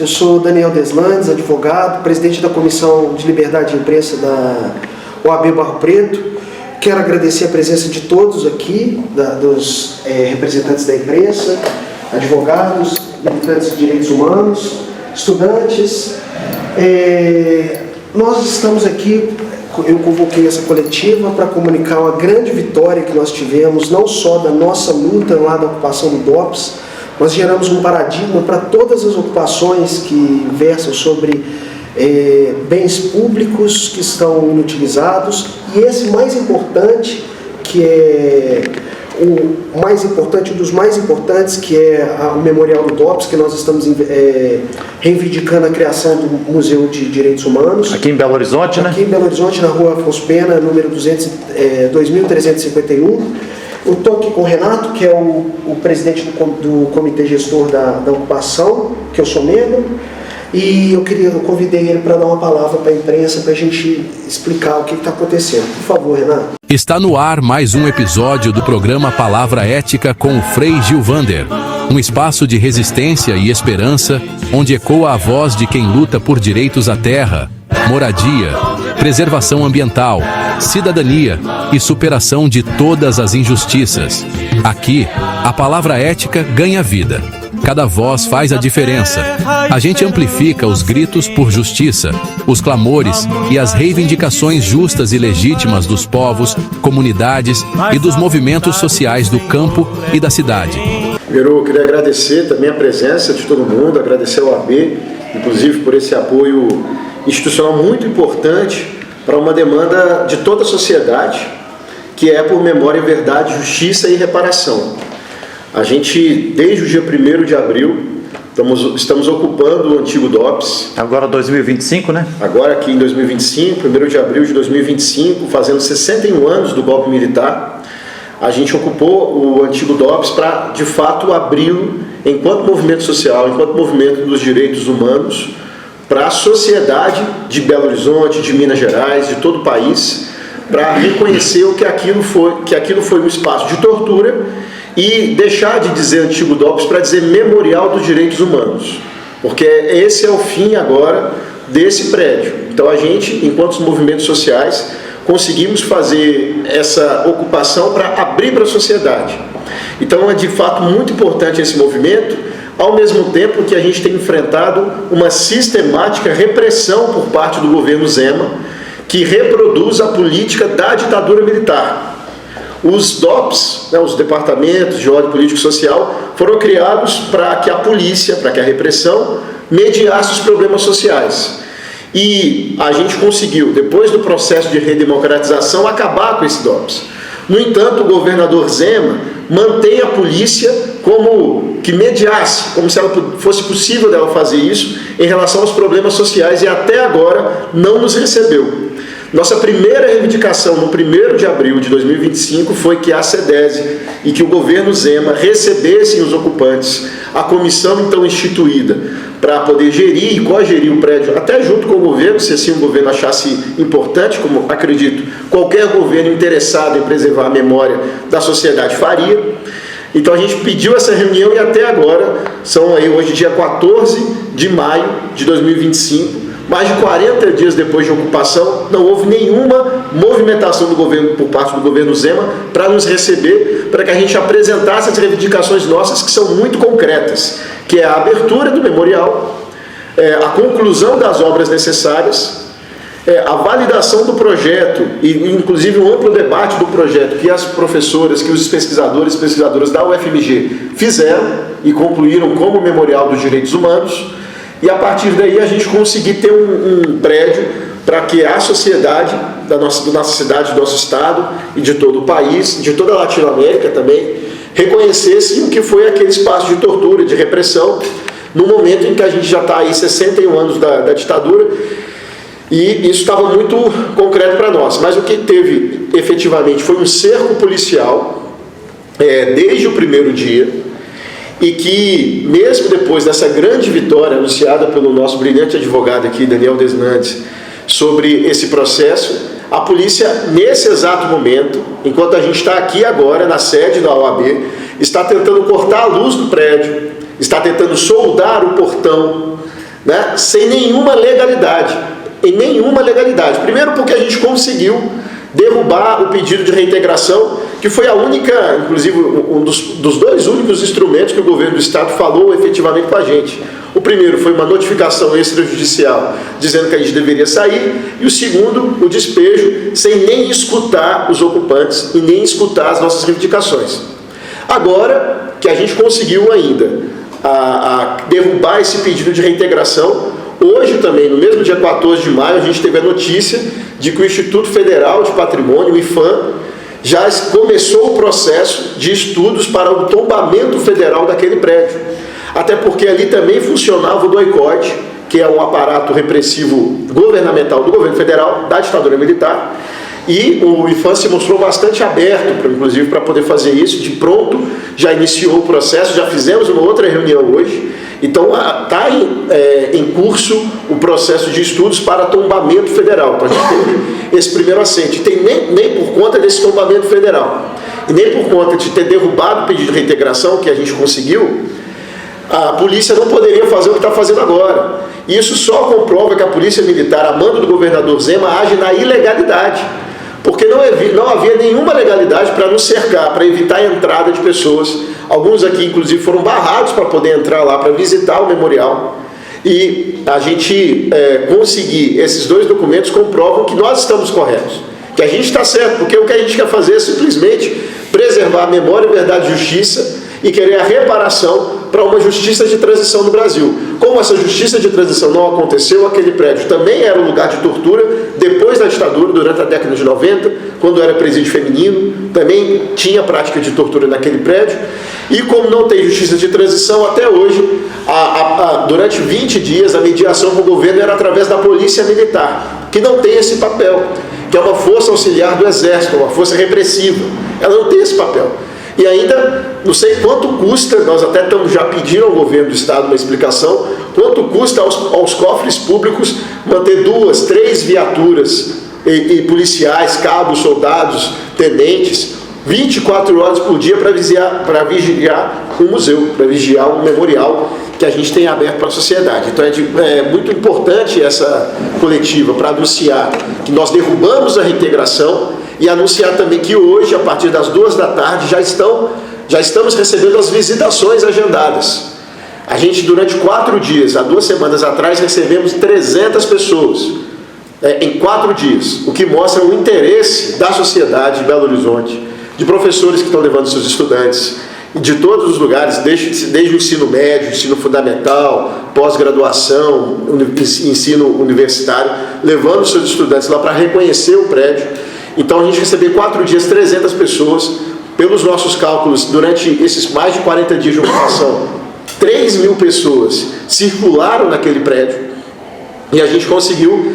eu sou Daniel Deslandes, advogado, presidente da Comissão de Liberdade de Imprensa da OAB Barro Preto. Quero agradecer a presença de todos aqui, dos representantes da imprensa, advogados, militantes de direitos humanos, estudantes. Nós estamos aqui, eu convoquei essa coletiva para comunicar uma grande vitória que nós tivemos, não só da nossa luta lá da ocupação do DOPS, nós geramos um paradigma para todas as ocupações que versam sobre bens públicos que estão inutilizados, e esse mais importante, que é o mais importante, um dos mais importantes, que é o Memorial do DOPS, que nós estamos reivindicando a criação do Museu de Direitos Humanos. Aqui em Belo Horizonte, né? Aqui em Belo Horizonte, na rua Afonso Pena, número 2351. Eu estou aqui com o Renato, que é o presidente do comitê gestor da ocupação, que eu sou membro, e eu convidei ele para dar uma palavra para a imprensa, para a gente explicar o que está acontecendo. Por favor, Renato. Está no ar mais um episódio do programa Palavra Ética com o Frei Gilvander, um espaço de resistência e esperança, onde ecoa a voz de quem luta por direitos à terra, moradia, preservação ambiental, cidadania e superação de todas as injustiças. Aqui, a palavra ética ganha vida. Cada voz faz a diferença. A gente amplifica os gritos por justiça, os clamores e as reivindicações justas e legítimas dos povos, comunidades e dos movimentos sociais do campo e da cidade. Primeiro, eu queria agradecer também a presença de todo mundo, agradecer ao AB, inclusive por esse apoio institucional muito importante para uma demanda de toda a sociedade, que é por memória, verdade, justiça e reparação. A gente, desde o dia 1º de abril, estamos ocupando o antigo DOPS. Agora 2025, né? Agora aqui em 2025, 1º de abril de 2025, fazendo 61 anos do golpe militar, a gente ocupou o antigo DOPS para, de fato, abri-lo enquanto movimento social, enquanto movimento dos direitos humanos, para a sociedade de Belo Horizonte, de Minas Gerais, de todo o país, para reconhecer que aquilo foi um espaço de tortura e deixar de dizer antigo DOPS para dizer Memorial dos Direitos Humanos, porque esse é o fim agora desse prédio. Então a gente, enquanto movimentos sociais, conseguimos fazer essa ocupação para abrir para a sociedade. Então é de fato muito importante esse movimento, ao mesmo tempo que a gente tem enfrentado uma sistemática repressão por parte do governo Zema, que reproduz a política da ditadura militar. Os DOPS, os Departamentos de Ordem Político e Social, foram criados para que a polícia, para que a repressão mediasse os problemas sociais. E a gente conseguiu, depois do processo de redemocratização, acabar com esse DOPS. No entanto, o governador Zema mantém a polícia como que mediasse, como se fosse possível dela fazer isso em relação aos problemas sociais, e até agora não nos recebeu. Nossa primeira reivindicação no 1º de abril de 2025 foi que a SEDESE e que o governo Zema recebessem os ocupantes, a comissão então instituída para poder gerir e cogerir o prédio, até junto com o governo, se assim o governo achasse importante, como acredito qualquer governo interessado em preservar a memória da sociedade faria. Então a gente pediu essa reunião e até agora, são aí hoje dia 14 de maio de 2025, mais de 40 dias depois de ocupação, não houve nenhuma movimentação do governo, por parte do governo Zema, para nos receber, para que a gente apresentasse as reivindicações nossas, que são muito concretas, que é a abertura do memorial, a conclusão das obras necessárias, a validação do projeto, e inclusive um amplo debate do projeto que as professoras, que os pesquisadores e pesquisadoras da UFMG fizeram e concluíram como Memorial dos Direitos Humanos. E a partir daí a gente conseguir ter um prédio para que a sociedade da nossa cidade, do nosso estado e de todo o país, de toda a Latinoamérica também, reconhecesse o que foi aquele espaço de tortura, de repressão, no momento em que a gente já está aí 61 anos da ditadura, e isso estava muito concreto para nós. Mas o que teve efetivamente foi um cerco policial desde o primeiro dia, e que, mesmo depois dessa grande vitória anunciada pelo nosso brilhante advogado aqui, Daniel Deslandes, sobre esse processo, a polícia, nesse exato momento, enquanto a gente está aqui agora, na sede da OAB, está tentando cortar a luz do prédio, está tentando soldar o portão, né, sem nenhuma legalidade. Em nenhuma legalidade. Primeiro porque a gente conseguiu derrubar o pedido de reintegração, que foi a única, inclusive um dos dois únicos instrumentos que o governo do Estado falou efetivamente com a gente. O primeiro foi uma notificação extrajudicial dizendo que a gente deveria sair, e o segundo, o despejo, sem nem escutar os ocupantes e nem escutar as nossas reivindicações. Agora que a gente conseguiu ainda a derrubar esse pedido de reintegração, hoje também, no mesmo dia 14 de maio, a gente teve a notícia de que o Instituto Federal de Patrimônio, o IPHAN, já começou o processo de estudos para o tombamento federal daquele prédio. Até porque ali também funcionava o DOI-CODE, que é um aparato repressivo governamental do governo federal, da ditadura militar, e o IPHAN se mostrou bastante aberto, inclusive, para poder fazer isso. De pronto, já iniciou o processo, já fizemos uma outra reunião hoje. Então, está em curso o processo de estudos para tombamento federal. Então, a gente teve esse primeiro assento. E nem por conta desse tombamento federal, e nem por conta de ter derrubado o pedido de reintegração, que a gente conseguiu, a polícia não poderia fazer o que está fazendo agora. E isso só comprova que a polícia militar, a mando do governador Zema, age na ilegalidade. Porque não havia nenhuma legalidade para nos cercar, para evitar a entrada de pessoas. Alguns aqui, inclusive, foram barrados para poder entrar lá, para visitar o memorial. E a gente conseguir esses dois documentos comprovam que nós estamos corretos, que a gente está certo, porque o que a gente quer fazer é simplesmente preservar a memória, verdade e justiça e querer a reparação para uma justiça de transição no Brasil. Como essa justiça de transição não aconteceu, aquele prédio também era um lugar de tortura depois da ditadura, durante a década de 90, quando era presídio feminino, também tinha prática de tortura naquele prédio. E como não tem justiça de transição, até hoje, durante 20 dias, a mediação com o governo era através da polícia militar, que não tem esse papel, que é uma força auxiliar do Exército, uma força repressiva. Ela não tem esse papel. E ainda, não sei quanto custa, nós até estamos já pedindo ao governo do Estado uma explicação, quanto custa aos cofres públicos manter 2, 3 viaturas e policiais, cabos, soldados, tenentes, 24 horas por dia para vigiar um museu, para vigiar um memorial que a gente tem aberto para a sociedade. Então é muito importante essa coletiva para anunciar que nós derrubamos a reintegração e anunciar também que hoje, a partir das 2 da tarde, já estamos recebendo as visitações agendadas. A gente, durante 4 dias, há 2 semanas atrás, recebemos 300 pessoas em 4 dias, o que mostra o interesse da sociedade de Belo Horizonte, de professores que estão levando seus estudantes, de todos os lugares, desde o ensino médio, ensino fundamental, pós-graduação, ensino universitário, levando seus estudantes lá para reconhecer o prédio. Então a gente recebeu 4 dias, 300 pessoas, pelos nossos cálculos, durante esses mais de 40 dias de ocupação, 3.000 pessoas circularam naquele prédio e a gente conseguiu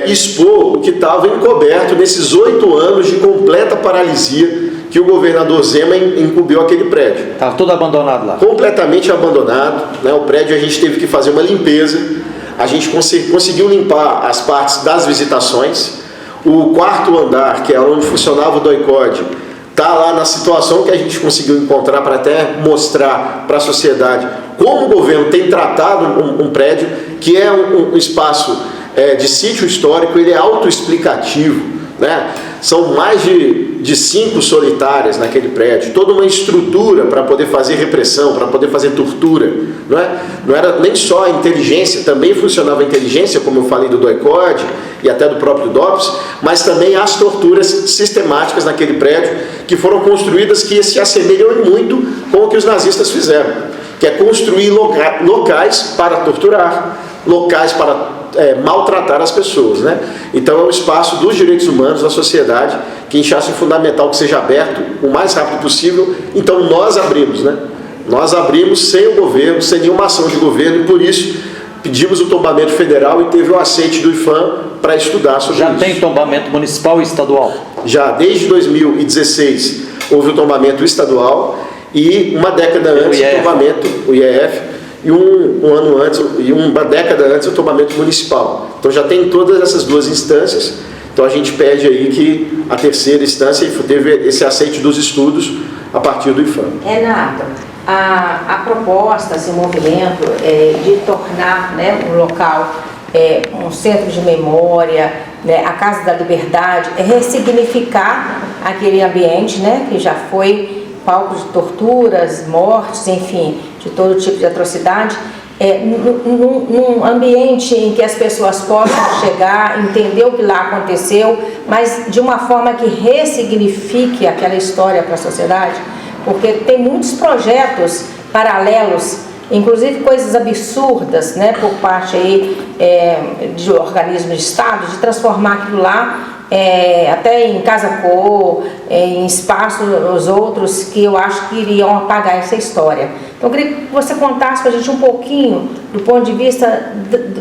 expor o que estava encoberto nesses 8 anos de completa paralisia que o governador Zema incumbiu aquele prédio. Estava todo abandonado lá. Completamente abandonado, né? O prédio a gente teve que fazer uma limpeza, a gente conseguiu limpar as partes das visitações. O 4º andar, que é onde funcionava o DOI-CODE, está lá na situação que a gente conseguiu encontrar para até mostrar para a sociedade como o governo tem tratado um prédio que é um espaço de sítio histórico, ele é autoexplicativo, né? São mais de 5 solitárias naquele prédio, toda uma estrutura para poder fazer repressão, para poder fazer tortura, não é? Não era nem só a inteligência, também funcionava a inteligência, como eu falei do DOI-CODE e até do próprio DOPS, mas também as torturas sistemáticas naquele prédio que foram construídas, que se assemelham muito com o que os nazistas fizeram, que é construir locais para torturar, locais para maltratar as pessoas, né? Então é um espaço dos direitos humanos da sociedade que acha fundamental que seja aberto o mais rápido possível. Então nós abrimos, né? Nós abrimos sem o governo, sem nenhuma ação de governo, e por isso pedimos o tombamento federal e teve o aceite do IPHAN para estudar sobre isso. Já tem tombamento municipal e estadual? Já, desde 2016 houve o tombamento estadual e uma década antes o tombamento, o IEF, e um ano antes, e uma década antes, o tombamento municipal. Então já tem todas essas 2 instâncias. Então a gente pede aí que a 3ª instância teve esse aceite dos estudos a partir do IPHAN. Renato, A proposta, esse movimento de tornar, né, um local um centro de memória, né, a Casa da Liberdade, é ressignificar aquele ambiente, né, que já foi palco de torturas, mortes, enfim, de todo tipo de atrocidade, num ambiente em que as pessoas possam chegar, entender o que lá aconteceu, mas de uma forma que ressignifique aquela história para a sociedade, porque tem muitos projetos paralelos, inclusive coisas absurdas, né, por parte aí, de organismos de Estado, de transformar aquilo lá até em casa-cor, em espaços outros que eu acho que iriam apagar essa história. Então eu queria que você contasse para a gente um pouquinho do ponto de vista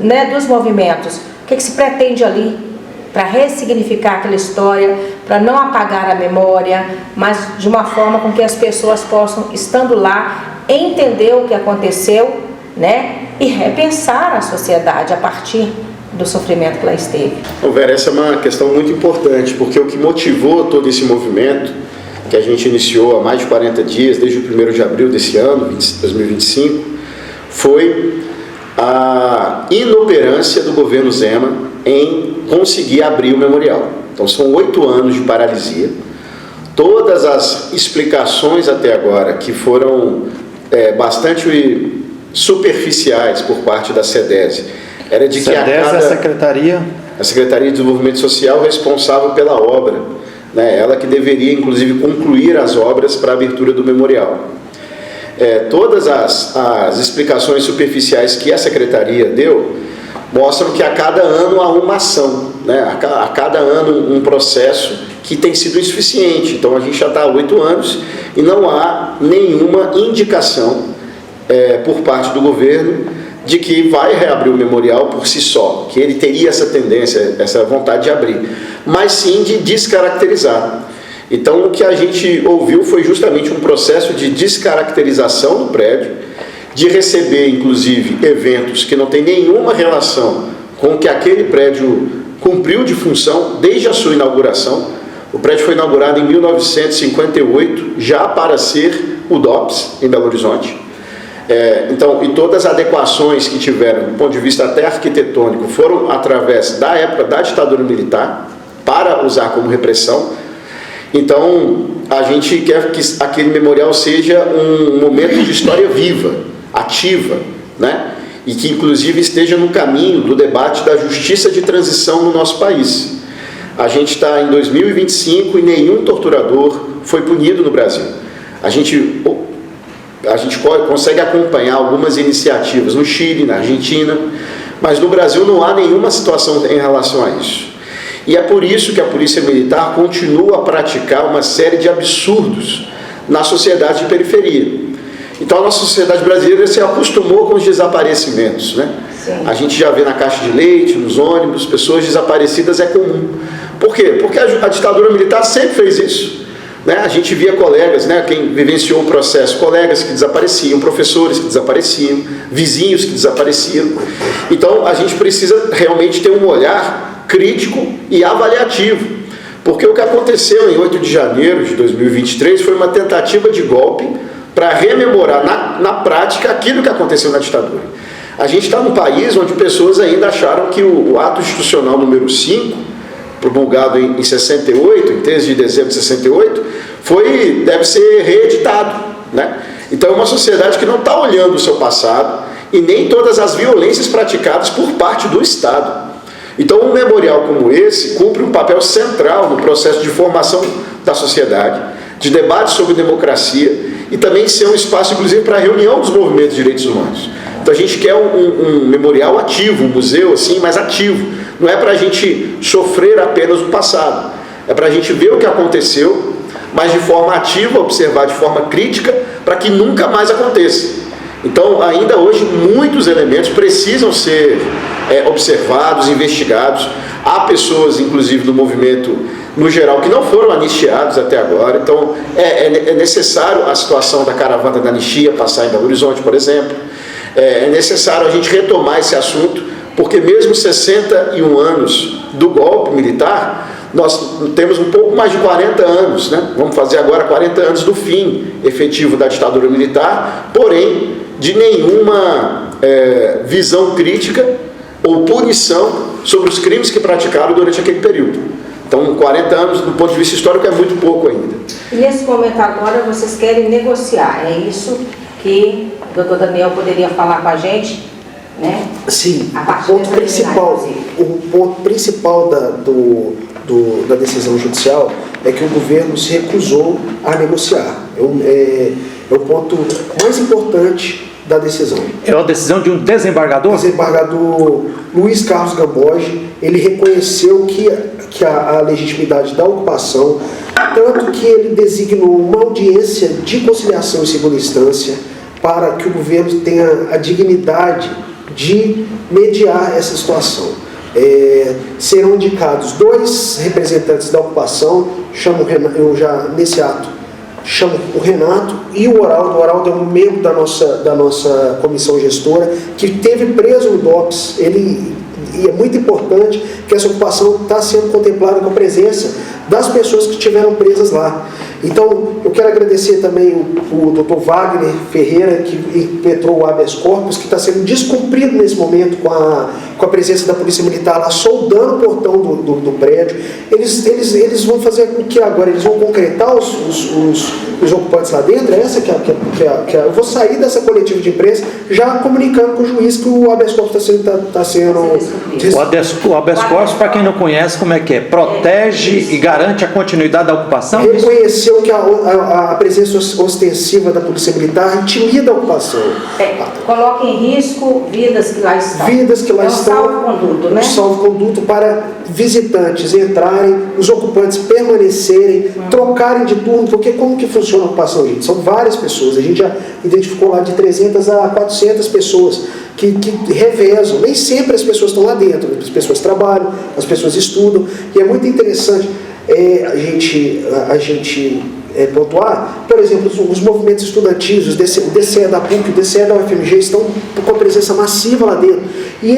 né, dos movimentos, o que se pretende ali para ressignificar aquela história, para não apagar a memória, mas de uma forma com que as pessoas possam, estando lá, entender o que aconteceu, né, e repensar a sociedade a partir do sofrimento que lá esteve. Vera, essa é uma questão muito importante, porque o que motivou todo esse movimento, que a gente iniciou há mais de 40 dias, desde o 1º de abril desse ano, 2025, foi a inoperância do governo Zema em conseguir abrir o memorial. Então são 8 anos de paralisia. Todas as explicações até agora, que foram bastante superficiais por parte da SEDESE, era de que a Secretaria de Desenvolvimento Social responsável pela obra, né? Ela que deveria inclusive concluir as obras para a abertura do memorial. Todas as explicações superficiais que a Secretaria deu mostram que a cada ano há uma ação, né? A cada ano um processo que tem sido insuficiente. Então a gente já está há 8 anos e não há nenhuma indicação por parte do governo de que vai reabrir o memorial por si só, que ele teria essa tendência, essa vontade de abrir, mas sim de descaracterizar. Então o que a gente ouviu foi justamente um processo de descaracterização do prédio, de receber inclusive eventos que não tem nenhuma relação com o que aquele prédio cumpriu de função desde a sua inauguração. O prédio foi inaugurado em 1958, já para ser o DOPS em Belo Horizonte. Então, e todas as adequações que tiveram, do ponto de vista até arquitetônico, foram através da época da ditadura militar, para usar como repressão. Então, a gente quer que aquele memorial seja um momento de história viva, ativa, né? E que, inclusive, esteja no caminho do debate da justiça de transição no nosso país. A gente está em 2025 e nenhum torturador foi punido no Brasil. A gente consegue acompanhar algumas iniciativas no Chile, na Argentina, mas no Brasil não há nenhuma situação em relação a isso. E é por isso que a Polícia Militar continua a praticar uma série de absurdos na sociedade de periferia. Então a nossa sociedade brasileira se acostumou com os desaparecimentos, né? A gente já vê na caixa de leite, nos ônibus, pessoas desaparecidas é comum. Por quê? Porque a ditadura militar sempre fez isso. Né? A gente via colegas, né, quem vivenciou o processo, colegas que desapareciam, professores que desapareciam, vizinhos que desapareciam. Então a gente precisa realmente ter um olhar crítico e avaliativo, porque o que aconteceu em 8 de janeiro de 2023 foi uma tentativa de golpe para rememorar na prática aquilo que aconteceu na ditadura. A gente está num país onde pessoas ainda acharam que o ato institucional número 5, promulgado em 68, em 13 de dezembro de 68, deve ser reeditado, né? Então é uma sociedade que não está olhando o seu passado e nem todas as violências praticadas por parte do Estado. Então um memorial como esse cumpre um papel central no processo de formação da sociedade, de debate sobre democracia e também ser um espaço, inclusive, para a reunião dos movimentos de direitos humanos. Então a gente quer um memorial ativo, um museu assim, mais ativo. Não é para a gente sofrer apenas o passado, é para a gente ver o que aconteceu, mas de forma ativa, observar de forma crítica, para que nunca mais aconteça. Então, ainda hoje, muitos elementos precisam ser observados, investigados. Há pessoas, inclusive, do movimento, no geral, que não foram anistiados até agora. Então, é necessário a situação da caravana da anistia passar em Belo Horizonte, por exemplo. É necessário a gente retomar esse assunto, porque mesmo 61 anos do golpe militar, Nós temos um pouco mais de 40 anos, né? Vamos fazer agora 40 anos do fim efetivo da ditadura militar, porém de nenhuma visão crítica ou punição sobre os crimes que praticaram durante aquele período. Então, 40 anos, do ponto de vista histórico, é muito pouco ainda. E nesse momento agora, vocês querem negociar, é isso que o doutor Daniel poderia falar com a gente, né? Sim, A partir o ponto principal da decisão judicial é que o governo se recusou a negociar. É o ponto mais importante da decisão. É a decisão de um desembargador? O desembargador Luiz Carlos Gamboge, ele reconheceu que a legitimidade da ocupação, tanto que ele designou uma audiência de conciliação em segunda instância para que o governo tenha a dignidade de mediar essa situação. Serão indicados 2 representantes da ocupação, eu já nesse ato chamo o Renato e o Oraldo. O Oraldo é um membro da nossa comissão gestora que esteve preso no DOPS. E é muito importante que essa ocupação está sendo contemplada com a presença das pessoas que estiveram presas lá. Então, eu quero agradecer também o Dr. Wagner Ferreira, que impetrou o habeas corpus, que está sendo descumprido nesse momento com a presença da Polícia Militar lá, soldando o portão do prédio. Eles vão fazer o que agora? Eles vão concretar os ocupantes lá dentro? Essa eu vou sair dessa coletiva de imprensa já comunicando com o juiz que o habeas corpus está sendo O habeas corpus, para quem não conhece, como é que é? Protege e garante a continuidade da ocupação? Reconheceu que a presença ostensiva da Polícia Militar intimida a ocupação. Coloca em risco vidas que lá estão. Vidas que lá estão. Salvo-conduto, né? Salvo-conduto para visitantes entrarem, os ocupantes permanecerem, trocarem de turno, porque como que funciona a ocupação, gente? São várias pessoas. A gente já identificou lá de 300 a 400 pessoas que revezam. Nem sempre as pessoas estão lá dentro. As pessoas trabalham, as pessoas estudam. E é muito interessante a gente pontuar, por exemplo, os movimentos estudantis, o DCE da PUC, o DCE da UFMG estão com a presença massiva lá dentro. E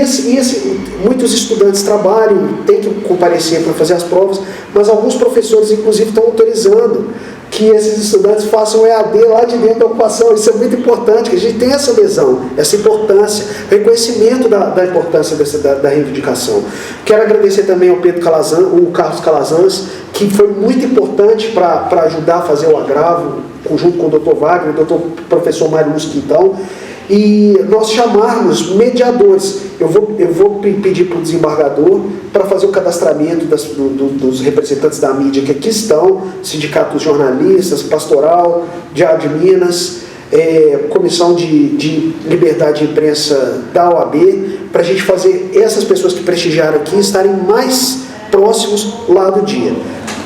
muitos estudantes trabalham, têm que comparecer para fazer as provas, mas alguns professores, inclusive, estão autorizando que esses estudantes façam EAD lá de dentro da ocupação. Isso é muito importante, que a gente tenha essa adesão, essa importância, reconhecimento da importância da reivindicação. Quero agradecer também ao Pedro Calazans, o Carlos Calazans, que foi muito importante para ajudar a fazer o agravo, junto com o Dr. Wagner, o Dr. Professor Mário Luz Quintão, e nós chamarmos mediadores. Eu vou pedir para o desembargador para fazer o cadastramento dos representantes da mídia que aqui estão, Sindicato dos Jornalistas, Pastoral, Diário de Minas, Comissão de Liberdade de Imprensa da OAB, para a gente fazer essas pessoas que prestigiaram aqui estarem mais próximos lá do dia.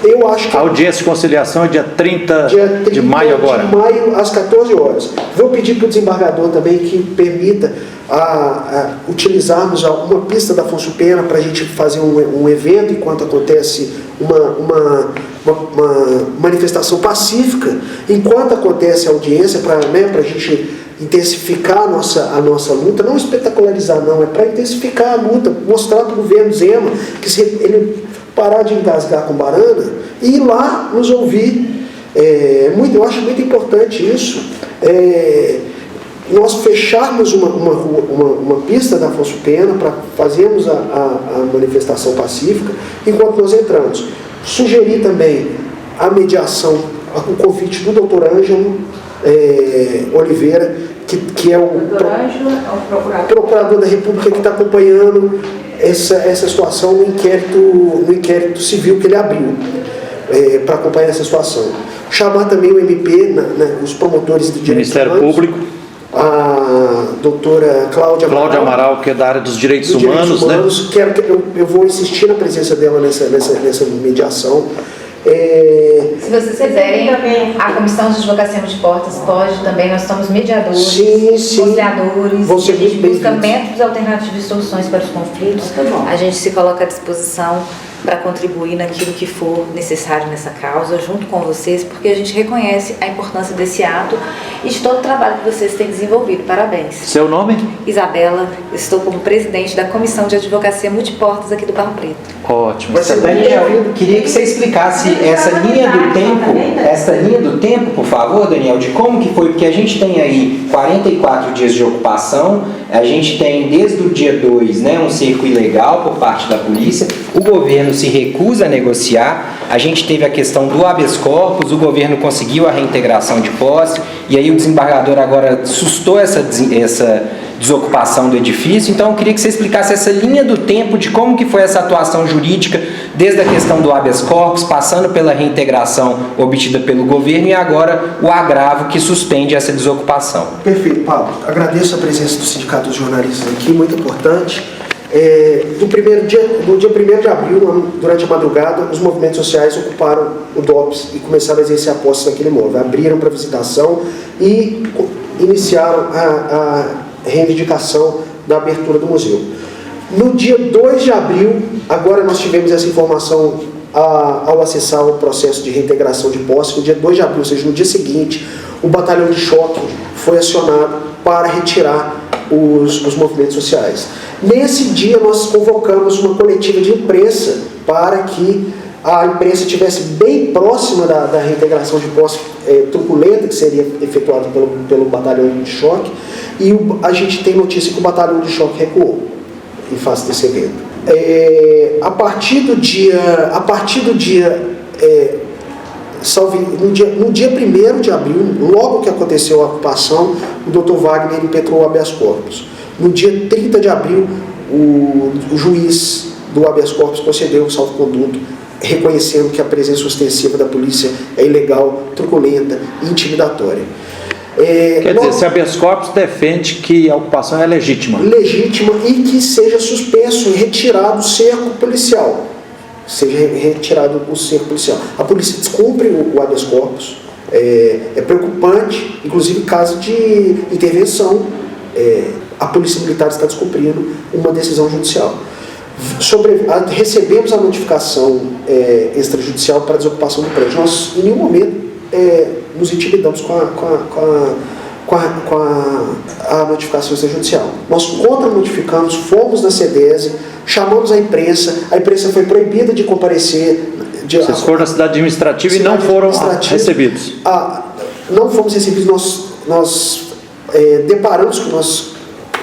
Eu acho que a audiência de conciliação é dia 30 de maio agora. De maio, às 14 horas. Vou pedir para o desembargador também que permita utilizarmos uma pista da Afonso Pena para a gente fazer um evento enquanto acontece uma manifestação pacífica, enquanto acontece a audiência, para a gente intensificar a nossa luta, não espetacularizar não, é para intensificar a luta, mostrar para o governo Zema que se ele parar de engasgar com banana e ir lá nos ouvir. Eu acho muito importante isso. Nós fecharmos uma pista da Afonso Pena para fazermos a manifestação pacífica enquanto nós entramos. Sugerir também a mediação, o convite do Dr. Ângelo Oliveira, que é o procurador da República, que está acompanhando essa situação no inquérito civil que ele abriu para acompanhar essa situação. Chamar também o MP, os promotores do direito Ministério Público, a doutora Cláudia Amaral, que é da área dos direitos humanos, né? Eu vou insistir na presença dela nessa mediação. Se vocês quiserem, a Comissão de Advocacia de Portas pode também, nós somos mediadores, conciliadores, a gente busca métodos alternativos de soluções para os conflitos. A gente se coloca à disposição para contribuir naquilo que for necessário nessa causa, junto com vocês, porque a gente reconhece a importância desse ato e de todo o trabalho que vocês têm desenvolvido. Parabéns. Seu nome? Isabela, estou como presidente da Comissão de Advocacia Multiportas aqui do Barro Preto. Ótimo. Daniel, queria que você explicasse essa linha do tempo, por favor, Daniel, de como que foi, porque a gente tem aí 44 dias de ocupação, a gente tem desde o dia 2, né, um cerco ilegal por parte da polícia, o governo se recusa a negociar, a gente teve a questão do habeas corpus, o governo conseguiu a reintegração de posse, e aí o desembargador agora sustou essa desocupação do edifício. Então eu queria que você explicasse essa linha do tempo de como que foi essa atuação jurídica, desde a questão do habeas corpus, passando pela reintegração obtida pelo governo e agora o agravo que suspende essa desocupação. Perfeito, Pablo. Agradeço a presença do Sindicato dos Jornalistas aqui, muito importante. No dia 1º de abril, durante a madrugada, os movimentos sociais ocuparam o DOPS e começaram a exercer a posse naquele imóvel. Abriram para visitação e iniciaram a reivindicação da abertura do museu. No dia 2 de abril, agora nós tivemos essa informação ao acessar o processo de reintegração de posse. No dia 2 de abril, ou seja, no dia seguinte, o batalhão de choque foi acionado para retirar os movimentos sociais. Nesse dia, nós convocamos uma coletiva de imprensa para que a imprensa estivesse bem próxima da reintegração de posse truculenta que seria efetuada pelo batalhão de choque, e a gente tem notícia que o batalhão de choque recuou em face desse evento. No dia 1º de abril, logo que aconteceu a ocupação, o Dr. Wagner impetrou o habeas corpus. No dia 30 de abril, o juiz do habeas corpus concedeu um salvo-conduto, reconhecendo que a presença ostensiva da polícia é ilegal, truculenta e intimidatória. Quer dizer, se habeas corpus defende que a ocupação é legítima. Legítima e que seja suspenso e retirado o cerco policial. A polícia descumpre o habeas corpus. É preocupante, inclusive em caso de intervenção, a polícia militar está descumprindo uma decisão judicial. Recebemos a notificação extrajudicial para a desocupação do prédio. Nós, em nenhum momento, nos intimidamos com a notificação extrajudicial. Nós contra-notificamos, fomos na CEDESE, chamamos a imprensa foi proibida de comparecer. Vocês foram na cidade administrativa e não foram recebidos? Não fomos recebidos. Nós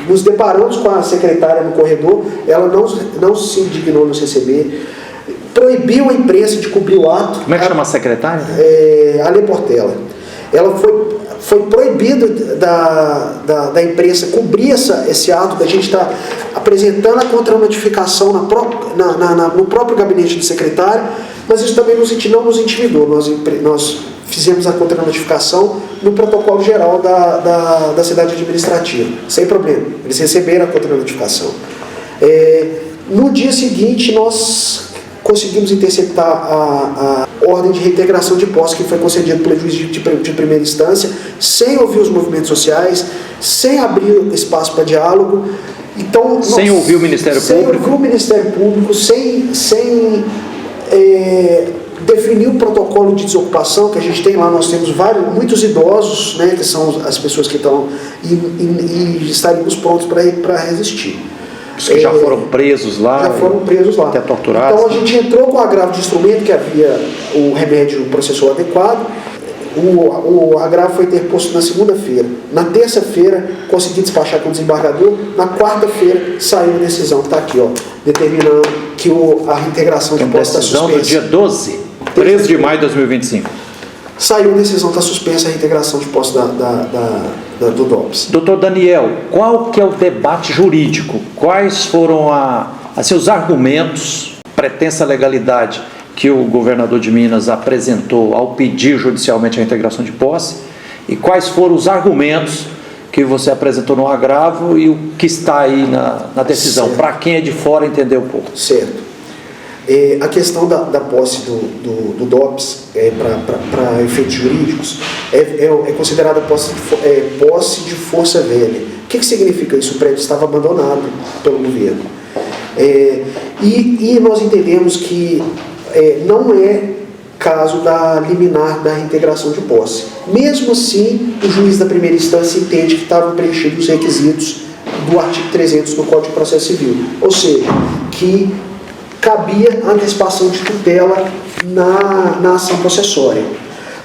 nos deparamos com a secretária no corredor, ela não se indignou nos receber, proibiu a imprensa de cobrir o ato. Como é que chama a secretária? Ale Portela. Ela foi proibida da imprensa cobrir esse ato, da gente estar apresentando a contra-notificação no próprio gabinete do secretário, mas isso também não nos intimidou. Nós fizemos a contra-notificação no protocolo geral da cidade administrativa, sem problema. Eles receberam a contra-notificação. No dia seguinte, nós conseguimos interceptar a ordem de reintegração de posse que foi concedida pelo juiz de primeira instância, sem ouvir os movimentos sociais, sem abrir espaço para diálogo. Então, sem ouvir o Ministério Público? Sem ouvir o Ministério Público, sem definir o protocolo de desocupação que a gente tem lá. Nós temos muitos idosos, né, que são as pessoas que estão e estaríamos prontos para resistir. Os que já foram presos lá. Já foram presos lá. Até torturados. Então a gente entrou com o agravo de instrumento, que havia o remédio processual adequado. O agravo foi interposto na segunda-feira. Na terça-feira, consegui despachar com o desembargador. Na quarta-feira, saiu a decisão, que está aqui, determinando que a reintegração de posse está suspensa. Decisão do dia 12, 13 de maio de 2025. Saiu a decisão, está suspensa a reintegração de posse do DOPS. Doutor Daniel, qual que é o debate jurídico? Quais foram os argumentos, pretensa legalidade, que o governador de Minas apresentou ao pedir judicialmente a reintegração de posse? E quais foram os argumentos que você apresentou no agravo e o que está aí na decisão, para quem é de fora entender um pouco? Certo. A questão da posse do DOPS para efeitos jurídicos é considerada posse de força velha. O que significa isso? O prédio estava abandonado pelo governo. E nós entendemos que não é caso da liminar da reintegração de posse. Mesmo assim, o juiz da primeira instância entende que estavam preenchidos os requisitos do artigo 300 do Código de Processo Civil, ou seja, que cabia antecipação de tutela na ação processória.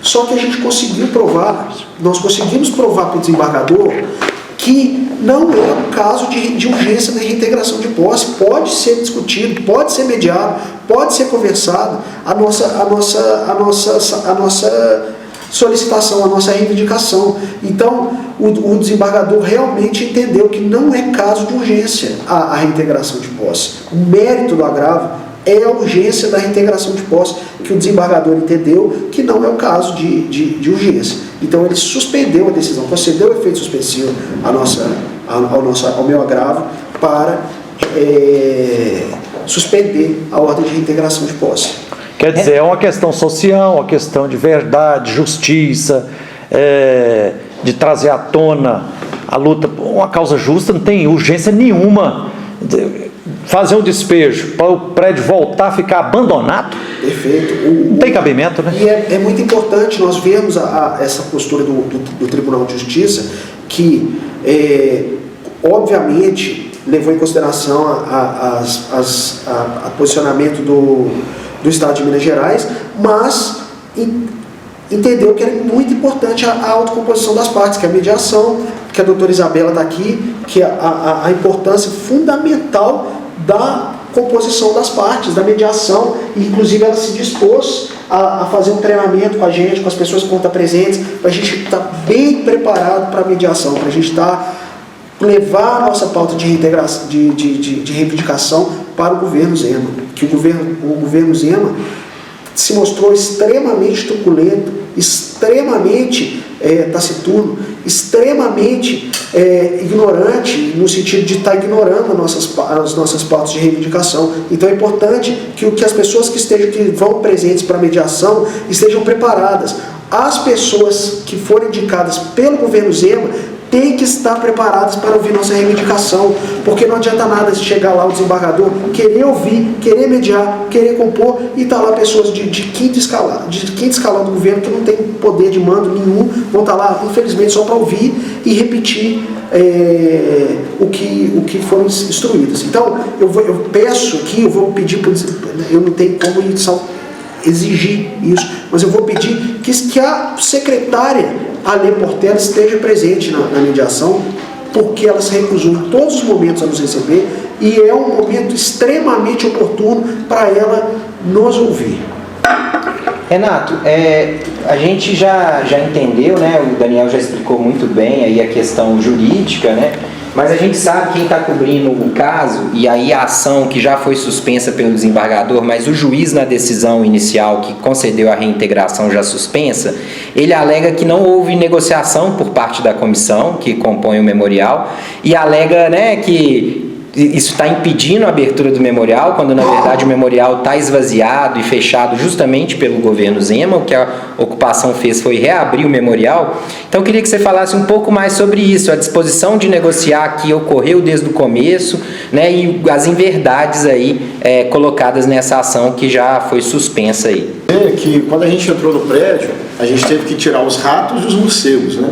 Só que a gente conseguiu provar, nós conseguimos provar para o desembargador que não é um caso de urgência da reintegração de posse, pode ser discutido, pode ser mediado, pode ser conversado a nossa solicitação, a nossa reivindicação. Então, o desembargador realmente entendeu que não é caso de urgência a reintegração de posse. O mérito do agravo é a urgência da reintegração de posse, que o desembargador entendeu que não é o caso de urgência. Então ele suspendeu a decisão, concedeu o efeito suspensivo ao meu agravo para suspender a ordem de reintegração de posse. Quer dizer, é uma questão social, uma questão de verdade, justiça, de trazer à tona a luta, uma causa justa, não tem urgência nenhuma. Fazer um despejo para o prédio voltar a ficar abandonado? Perfeito. Não tem cabimento, né? E é muito importante nós vermos essa postura do Tribunal de Justiça, que, obviamente, levou em consideração o posicionamento do Estado de Minas Gerais, mas entendeu que era muito importante a autocomposição das partes, que a mediação, que a doutora Isabela está aqui, que a importância fundamental da composição das partes, da mediação, e inclusive ela se dispôs a fazer um treinamento com a gente, com as pessoas que vão estar presentes, para a gente estar bem preparado para a mediação, para a gente levar a nossa pauta de reintegração, de reivindicação para o governo Zema, que o governo Zema se mostrou extremamente truculento, extremamente taciturno, extremamente ignorante, no sentido de estar ignorando as nossas pautas de reivindicação. Então é importante que as pessoas que vão presentes para a mediação estejam preparadas. As pessoas que forem indicadas pelo governo Zema têm que estar preparadas para ouvir nossa reivindicação, porque não adianta nada chegar lá o desembargador, querer ouvir, querer mediar, querer compor, e tá lá pessoas de quinto escalão do governo que não tem poder de mando nenhum, vão estar lá, infelizmente, só para ouvir e repetir o que foram instruídas. Então, eu peço aqui, eu vou pedir, eu não tenho como exigir isso, mas eu vou pedir que a secretária Alê Portela esteja presente na mediação, porque ela se recusou em todos os momentos a nos receber, e é um momento extremamente oportuno para ela nos ouvir. Renato, a gente já entendeu, né? O Daniel já explicou muito bem aí a questão jurídica, né? Mas a gente sabe quem está cobrindo o caso, e aí a ação que já foi suspensa pelo desembargador, mas o juiz na decisão inicial que concedeu a reintegração já suspensa, ele alega que não houve negociação por parte da comissão que compõe o memorial, e alega, né, que isso está impedindo a abertura do memorial, quando na verdade o memorial está esvaziado e fechado justamente pelo governo Zema. O que a ocupação fez foi reabrir o memorial. Então eu queria que você falasse um pouco mais sobre isso, a disposição de negociar que ocorreu desde o começo, né, e as inverdades aí colocadas nessa ação que já foi suspensa aí. Que quando a gente entrou no prédio, a gente teve que tirar os ratos e os morcegos, né?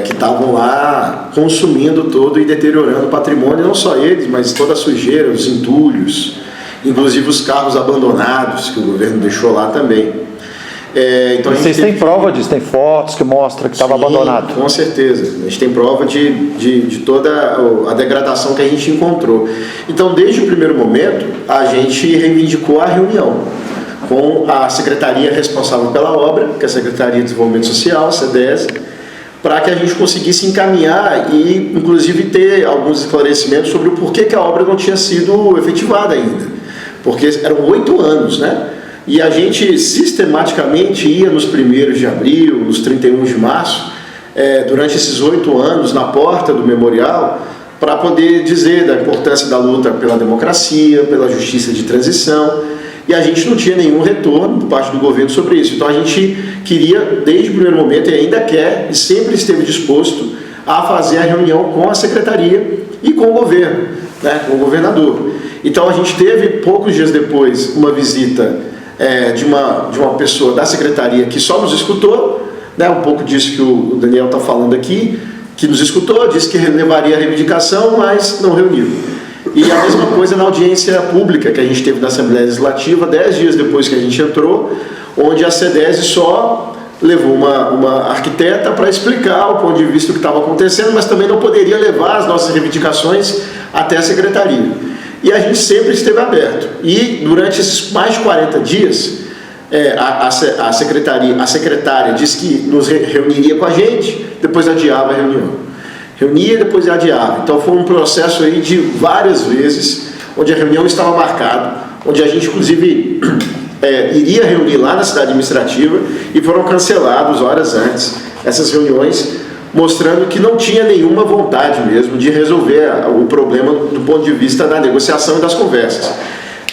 Que estavam lá consumindo todo e deteriorando o patrimônio, não só eles, mas toda a sujeira, os entulhos, inclusive os carros abandonados que o governo deixou lá também. Então vocês têm prova disso? Tem fotos que mostram que estava abandonado? Com certeza. A gente tem prova de toda a degradação que a gente encontrou. Então, desde o primeiro momento, a gente reivindicou a reunião com a secretaria responsável pela obra, que é a Secretaria de Desenvolvimento Social, CDES, para que a gente conseguisse encaminhar e, inclusive, ter alguns esclarecimentos sobre o porquê que a obra não tinha sido efetivada ainda. Porque eram 8 anos, né? E a gente sistematicamente ia nos 1º de abril, nos 31 de março, durante esses 8 anos, na porta do memorial, para poder dizer da importância da luta pela democracia, pela justiça de transição, e a gente não tinha nenhum retorno por parte do governo sobre isso. Então a gente queria, desde o primeiro momento, e ainda quer, e sempre esteve disposto a fazer a reunião com a secretaria e com o governo, né, com o governador. Então a gente teve, poucos dias depois, uma visita de uma pessoa da secretaria que só nos escutou, né, um pouco disso que o Daniel está falando aqui, que nos escutou, disse que levaria a reivindicação, mas não reuniu. E a mesma coisa na audiência pública que a gente teve na Assembleia Legislativa, 10 dias depois que a gente entrou, onde a CEDESE só levou uma arquiteta para explicar o ponto de vista do que estava acontecendo, mas também não poderia levar as nossas reivindicações até a secretaria. E a gente sempre esteve aberto. E durante esses mais de 40 dias, a secretária disse que nos reuniria com a gente, depois adiava a reunião. Reunia, depois adiava. Então foi um processo aí de várias vezes, onde a reunião estava marcada, onde a gente inclusive iria reunir lá na cidade administrativa e foram cancelados horas antes essas reuniões, mostrando que não tinha nenhuma vontade mesmo de resolver o problema do ponto de vista da negociação e das conversas.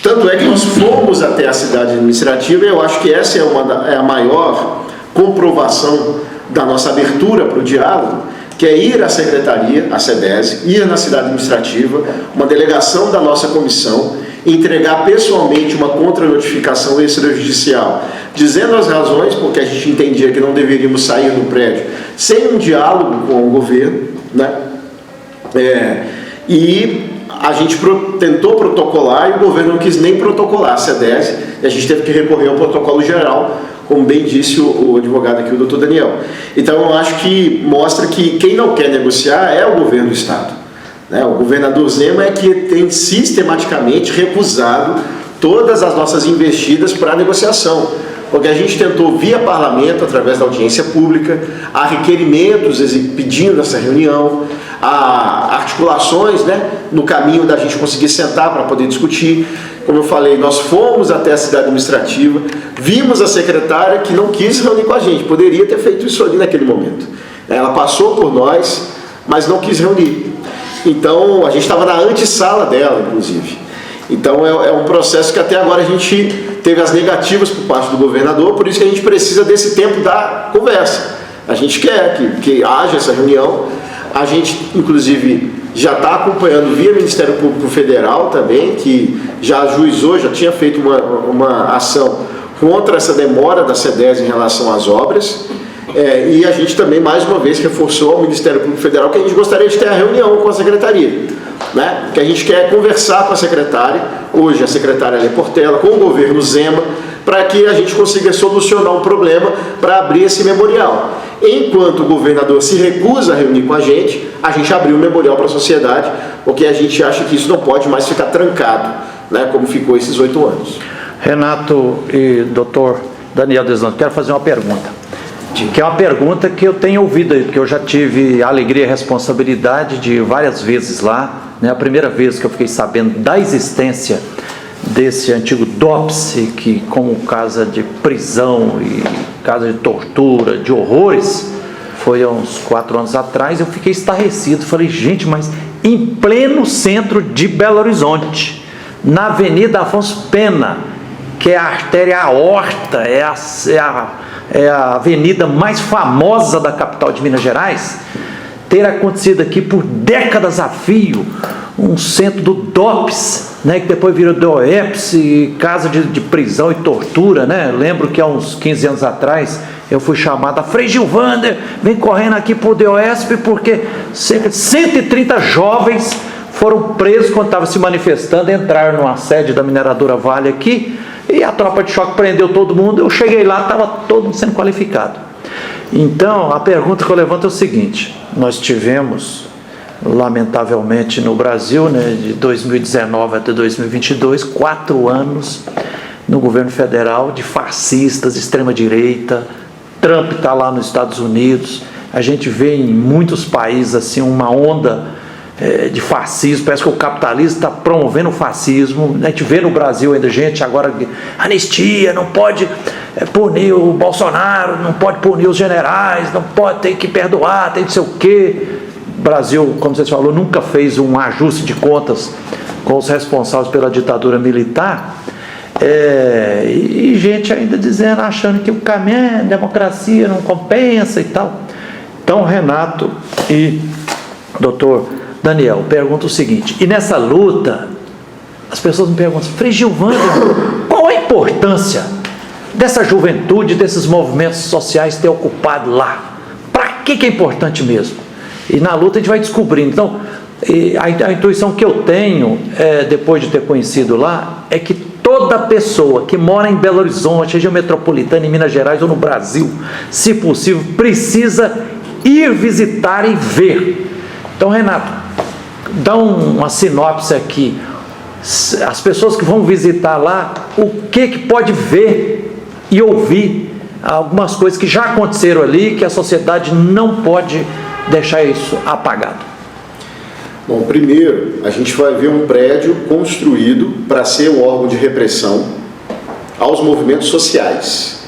Tanto é que nós fomos até a cidade administrativa e eu acho que essa é a maior comprovação da nossa abertura para o diálogo, que é ir à secretaria, à CEDESE, ir na cidade administrativa, uma delegação da nossa comissão, entregar pessoalmente uma contranotificação extrajudicial, dizendo as razões porque a gente entendia que não deveríamos sair do prédio sem um diálogo com o governo, né? E a gente tentou protocolar e o governo não quis nem protocolar a CEDESE, e a gente teve que recorrer ao protocolo geral, como bem disse o advogado aqui, o doutor Daniel. Então eu acho que mostra que quem não quer negociar é o governo do Estado. O governador Zema é que tem sistematicamente recusado todas as nossas investidas para a negociação, porque a gente tentou via parlamento, através da audiência pública, há requerimentos pedindo essa reunião, há articulações, né, no caminho da gente conseguir sentar para poder discutir. Como eu falei, nós fomos até a cidade administrativa, vimos a secretária que não quis reunir com a gente, poderia ter feito isso ali naquele momento. Ela passou por nós, mas não quis reunir. Então, a gente estava na antessala dela, inclusive. Então, é um processo que até agora a gente teve as negativas por parte do governador, por isso que a gente precisa desse tempo da conversa. A gente quer que haja essa reunião. A gente, inclusive, já está acompanhando via Ministério Público Federal também, que já ajuizou, já tinha feito uma ação contra essa demora da CEDESE em relação às obras. E a gente também, mais uma vez, reforçou ao Ministério Público Federal que a gente gostaria de ter a reunião com a secretaria, né? Que a gente quer conversar com a secretária, hoje a secretária Lê Portela, com o governo Zema, para que a gente consiga solucionar um problema para abrir esse memorial. Enquanto o governador se recusa a reunir com a gente abriu o memorial para a sociedade, porque a gente acha que isso não pode mais ficar trancado, né? Como ficou esses 8 anos. Renato e doutor Daniel Deslandes, quero fazer uma pergunta. Que é uma pergunta que eu tenho ouvido aí, porque eu já tive a alegria e a responsabilidade de ir várias vezes lá, né? A primeira vez que eu fiquei sabendo da existência desse antigo DOPS, que como casa de prisão e casa de tortura, de horrores, foi há uns 4 anos atrás, eu fiquei estarrecido, falei, gente, mas em pleno centro de Belo Horizonte, na Avenida Afonso Pena, que é a artéria aorta, é a avenida mais famosa da capital de Minas Gerais, ter acontecido aqui por décadas a fio, um centro do DOPS, né, que depois virou DOEPS, casa de prisão e tortura, né? Lembro que há uns 15 anos atrás eu fui chamado a Frei Gilvander, vem correndo aqui para o DOESP, porque cerca de 130 jovens foram presos quando estavam se manifestando, entraram numa sede da mineradora Vale aqui, e a tropa de choque prendeu todo mundo. Eu cheguei lá, estava todo mundo sendo qualificado. Então, a pergunta que eu levanto é o seguinte: nós tivemos, lamentavelmente, no Brasil, né, de 2019 até 2022, 4 anos no governo federal de fascistas, de extrema-direita. Trump está lá nos Estados Unidos. A gente vê em muitos países assim uma onda de fascismo, parece que o capitalismo está promovendo o fascismo. A gente vê no Brasil ainda gente agora, anistia, não pode punir o Bolsonaro, não pode punir os generais, não pode, tem que perdoar, tem não sei o quê. O Brasil, como você falou, nunca fez um ajuste de contas com os responsáveis pela ditadura militar, e gente ainda dizendo, achando que o caminho é democracia, não compensa e tal. Então, Renato e doutor Daniel, pergunta o seguinte, e nessa luta, as pessoas me perguntam, Frei Gilvander, qual a importância dessa juventude, desses movimentos sociais ter ocupado lá? Para que é importante mesmo? E na luta a gente vai descobrindo. Então, a intuição que eu tenho, depois de ter conhecido lá, é que toda pessoa que mora em Belo Horizonte, região metropolitana, em Minas Gerais ou no Brasil, se possível, precisa ir visitar e ver. Então, Renato, dá uma sinopse aqui. As pessoas que vão visitar lá, o que pode ver e ouvir? Algumas coisas que já aconteceram ali, que a sociedade não pode deixar isso apagado. Bom, primeiro, a gente vai ver um prédio construído para ser um órgão de repressão aos movimentos sociais,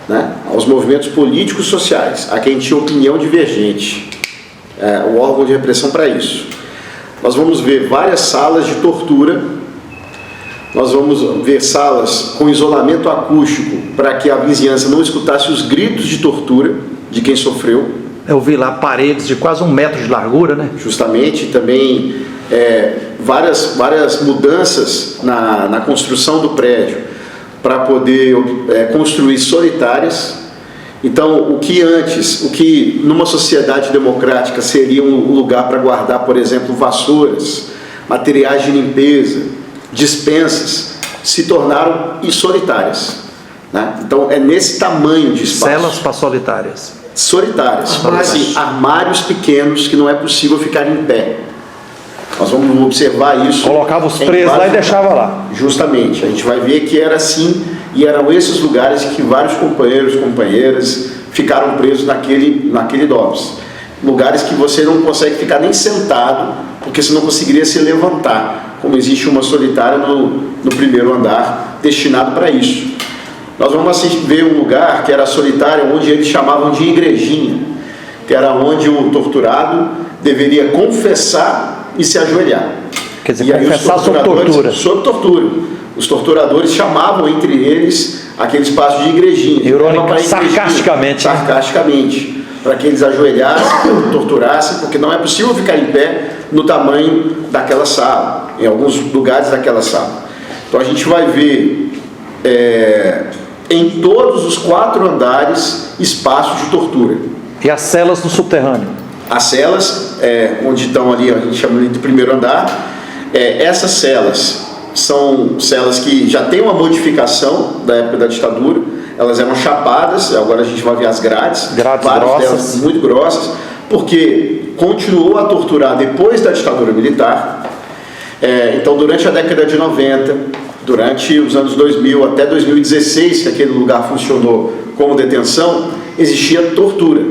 né? Aos movimentos políticos sociais, a quem tinha opinião divergente. O órgão de repressão para isso. Nós vamos ver várias salas de tortura, nós vamos ver salas com isolamento acústico para que a vizinhança não escutasse os gritos de tortura de quem sofreu. Eu vi lá paredes de quase 1 metro de largura, né? Justamente, também várias mudanças na construção do prédio para poder construir solitárias. Então, o que numa sociedade democrática seria um lugar para guardar, por exemplo, vassouras, materiais de limpeza, dispensas, se tornaram solitárias, né? Então, é nesse tamanho de espaço. Celas para solitárias. Solitárias, assim, armários pequenos que não é possível ficar em pé. Nós vamos observar isso. Colocava os presos lá e deixava lá. Justamente, a gente vai ver que era assim, e eram esses lugares que vários companheiros e companheiras ficaram presos naquele DOPS. Lugares que você não consegue ficar nem sentado, porque você não conseguiria se levantar, como existe uma solitária no primeiro andar, destinado para isso. Nós vamos ver um lugar que era solitário, onde eles chamavam de igrejinha, que era onde o torturado deveria confessar e se ajoelhar. Quer dizer, confessar sob tortura. Sob tortura. Os torturadores chamavam entre eles aquele espaço de igrejinha. Sarcasticamente. Sarcasticamente. Para que eles ajoelhassem, torturassem, porque não é possível ficar em pé no tamanho daquela sala, em alguns lugares daquela sala. Então a gente vai ver em todos os 4 andares espaços de tortura. E as celas no subterrâneo? As celas, onde estão ali, a gente chama de primeiro andar, essas celas são celas que já têm uma modificação da época da ditadura. Elas eram chapadas, agora a gente vai ver as grades grossas, delas muito grossas, porque continuou a torturar depois da ditadura militar. Então, durante a década de 90, durante os anos 2000 até 2016, que aquele lugar funcionou como detenção, existia tortura.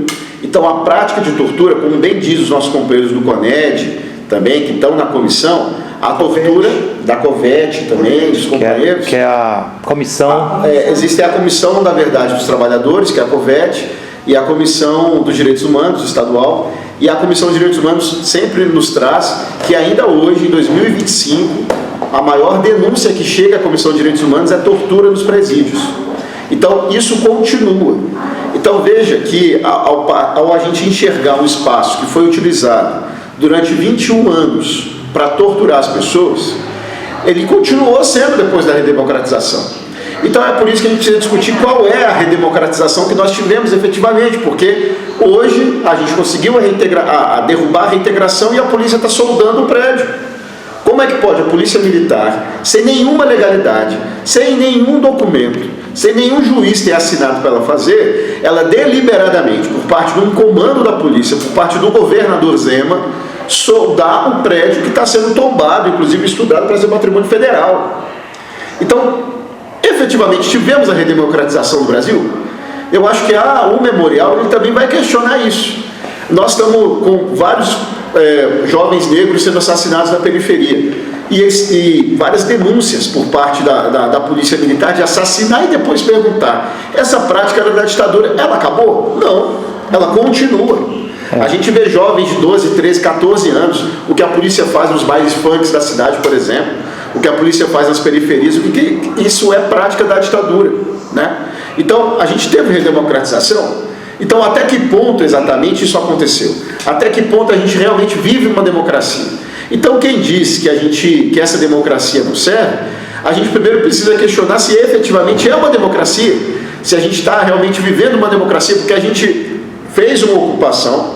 Então, a prática de tortura, como bem diz os nossos companheiros do CONED, também, que estão na comissão, a tortura da COVET também, dos companheiros. Que é a comissão... existe a comissão, na verdade, dos trabalhadores, que é a COVET, e a comissão dos direitos humanos, estadual, e a comissão dos direitos humanos sempre nos traz que ainda hoje, em 2025, a maior denúncia que chega à comissão de direitos humanos é tortura nos presídios. Então, isso continua. Então, veja que ao a gente enxergar um espaço que foi utilizado durante 21 anos para torturar as pessoas, ele continuou sendo depois da redemocratização. Então é por isso que a gente precisa discutir qual é a redemocratização que nós tivemos efetivamente, porque hoje a gente conseguiu derrubar a reintegração e a polícia está soldando o prédio. Como é que pode a polícia militar, sem nenhuma legalidade, sem nenhum documento, sem nenhum juiz ter assinado para ela fazer, ela deliberadamente, por parte de um comando da polícia, por parte do governador Zema, soldar um prédio que está sendo tombado, inclusive estudado para ser patrimônio federal. Então, efetivamente, tivemos a redemocratização do Brasil? Eu acho que o memorial ele também vai questionar isso. Nós estamos com vários jovens negros sendo assassinados na periferia. E várias denúncias por parte da polícia militar de assassinar e depois perguntar: essa prática era da ditadura, ela acabou? Não, ela continua. A gente vê jovens de 12, 13, 14 anos, o que a polícia faz nos bailes funks da cidade, por exemplo, o que a polícia faz nas periferias, isso é prática da ditadura, né? Então, a gente teve redemocratização, Então, até que ponto exatamente isso aconteceu? Até que ponto a gente realmente vive uma democracia? Então, quem diz que essa democracia não serve, a gente primeiro precisa questionar se efetivamente é uma democracia, se a gente está realmente vivendo uma democracia, porque a gente fez uma ocupação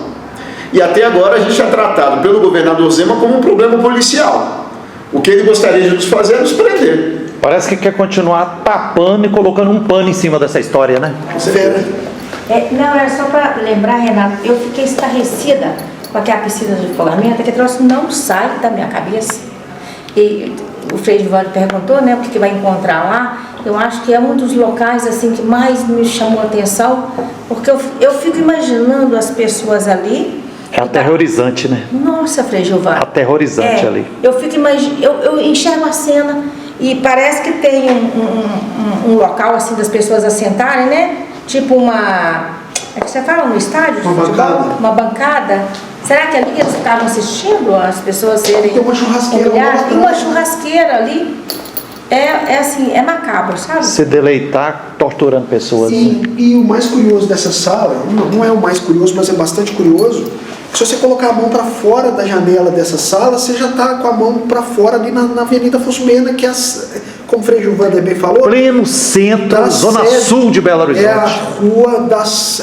e até agora a gente é tratado pelo governador Zema como um problema policial. O que ele gostaria de nos fazer é nos prender. Parece que quer continuar tapando e colocando um pano em cima dessa história, né? Não, era só para lembrar, Renato, eu fiquei estarrecida com aquela piscina de afogamento, que troço não sai da minha cabeça. E o Frei Gilvander perguntou, né, o que vai encontrar lá. Eu acho que é um dos locais assim que mais me chamou a atenção, porque eu fico imaginando as pessoas ali. É aterrorizante, né? Nossa, Frei Gilvander. Aterrorizante ali. Eu fico eu enxergo a cena e parece que tem um local assim das pessoas assentarem, né? Tipo é que você fala no estádio? Uma bancada. Uma bancada. Será que ali eles estavam assistindo as pessoas serem Tem uma churrasqueira. humilhadas? E uma churrasqueira ali. Assim, é macabro, sabe? Se deleitar torturando pessoas. Sim. E o mais curioso dessa sala, não é o mais curioso, mas é bastante curioso, que se você colocar a mão para fora da janela dessa sala, você já está com a mão para fora ali na Avenida Afonso Pena, que é, como o Frei Gilvander bem falou, Pleno centro, zona sul de Belo Horizonte. É a rua